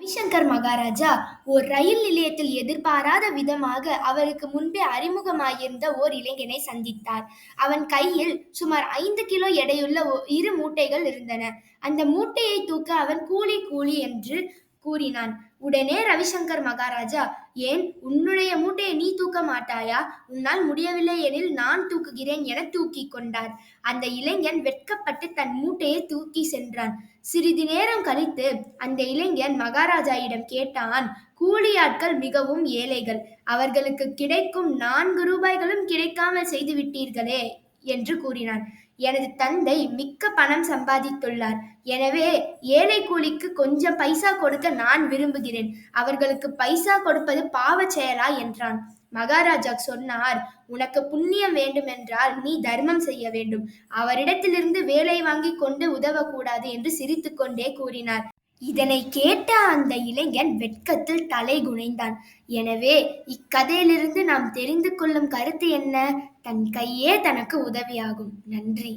ரவிசங்கர் மகாராஜா ஓர் ரயில் நிலையத்தில் எதிர்பாராத விதமாக அவருக்கு முன்பே அறிமுகமாயிருந்த ஓர் இளைஞனை சந்தித்தார். அவன் கையில் சுமார் 5 கிலோ எடையுள்ள இரு மூட்டைகள் இருந்தன. அந்த மூட்டையை தூக்க அவன் கூலி கூலி என்று கூறினான். உடனே ரவிசங்கர் மகாராஜா, ஏன், உன்னுடைய மூட்டையை நீ தூக்க மாட்டாயா? உன்னால் முடியவில்லை எனில் நான் தூக்குகிறேன் என தூக்கிக் கொண்டார். அந்த இளைஞன் வெட்கப்பட்டு தன் மூட்டையை தூக்கி சென்றான். சிறிது நேரம் கழித்து அந்த இளைஞன் மகாராஜாயிடம் கேட்டான். கூலியாட்கள் மிகவும் ஏழைகள். அவர்களுக்கு கிடைக்கும் 4 ரூபாய்களும் கிடைக்காமல் செய்து விட்டீர்களே என்று கூறினான். எனது தந்தை மிக்க பணம் சம்பாதித்துள்ளார். எனவே ஏழை கூலிக்கு கொஞ்சம் பைசா கொடுக்க நான் விரும்புகிறேன். அவர்களுக்கு பைசா கொடுப்பது பாவச் செயலா என்றான். மகாராஜா சொன்னார், உனக்கு புண்ணியம் வேண்டுமென்றால் நீ தர்மம் செய்ய வேண்டும். அவரிடத்திலிருந்து வேலை வாங்கி கொண்டு உதவக்கூடாது என்று சிரித்துக்கொண்டே கூறினார். இதனை கேட்ட அந்த இளைஞன் வெட்கத்தில் தலை குனிந்தான். எனவே இக்கதையிலிருந்து நாம் தெரிந்து கொள்ளும் கருத்து என்ன? தன் கையே தனக்கு உதவியாகும். நன்றி.